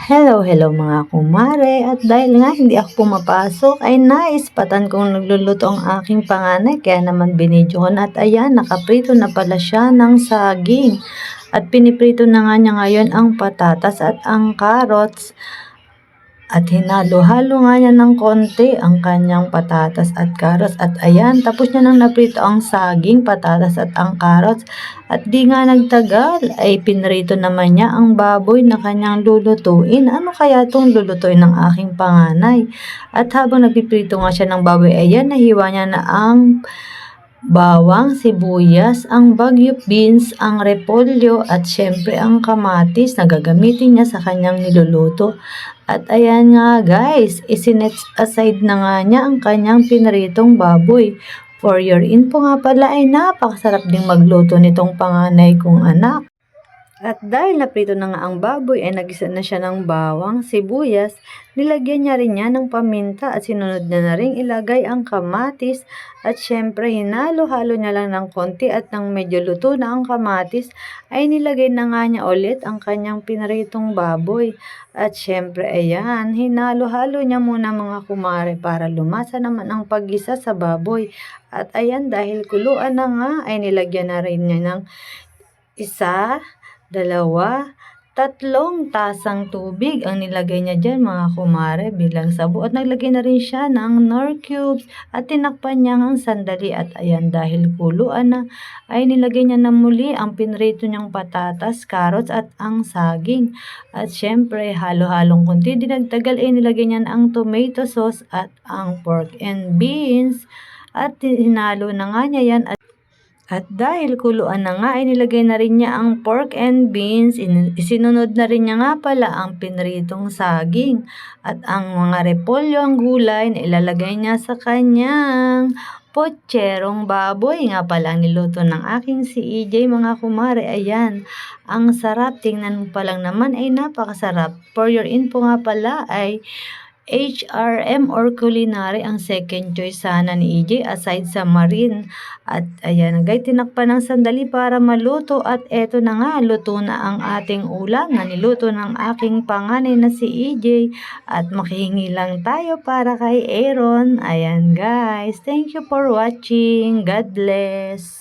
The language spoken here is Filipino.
Hello mga kumare, at dahil nga hindi ako pumapasok ay naispatan kong nagluluto ang aking panganay, kaya naman binidyo ko na. At ayan, nakaprito na pala siya ng saging at piniprito na nga niya ngayon ang patatas at ang carrots. At hinalo-halo nga niya ng konti ang kanyang patatas at carrots. At ayan, tapos niya nang naprito ang saging, patatas at ang carrots. At di nga nagtagal, ay pinrito naman niya ang baboy na kanyang lulutuin. Ano kaya itong lulutuin ng aking panganay? At habang nagpiprito nga siya ng baboy, ayan, nahiwa niya na ang bawang, sibuyas, ang Baguio beans, ang repolyo at syempre ang kamatis na gagamitin niya sa kanyang niluluto. At ayan nga guys, isinet aside na nga niya ang kanyang pinaritong baboy. For your info nga pala ay napakasarap ding magluto nitong panganay kong anak. At dahil naprito na nga ang baboy ay nagisa na siya ng bawang, sibuyas, nilagyan niya rin niya ng paminta at sinunod na rin ilagay ang kamatis at syempre hinalo-halo niya lang ng konti at nang medyo luto na ang kamatis ay nilagay na nga niya ulit ang kanyang pinaritong baboy. At syempre ayan, hinalo-halo niya muna mga kumare para lumasa naman ang paggisa sa baboy. At ayan, dahil kuluan na nga ay nilagyan na rin niya ng isa, dalawa, tatlong tasang tubig ang nilagay niya dyan mga kumare bilang sabo. At naglagay na rin siya ng Knorr cubes at tinakpan niya ng sandali. At ayan, dahil kuluan na ay nilagay niya na muli ang pinrito niyang patatas, carrots at ang saging. At syempre halo-halong kunti dinagtagal ay nilagay niya ang tomato sauce at ang pork and beans. At hinalo na nga niya yan. At dahil kuluan na nga ay nilagay na rin niya ang pork and beans, isinunod na rin niya nga pala ang pinritong saging at ang mga repolyo, ang gulay na ilalagay niya sa kanyang potserong baboy. Nga pala ang niluto ng aking si EJ mga kumare. Ayan, ang sarap, tingnan mo pa lang naman ay napakasarap. For your info nga pala ay HRM or culinary ang second choice sana ni EJ aside sa marine. At ayan guys, tinakpan ng sandali para maluto at eto na nga, luto na ang ating ulam na niluto ng aking panganay na si EJ. At makihingi lang tayo para kay Aaron. Ayan guys, thank you for watching. God bless.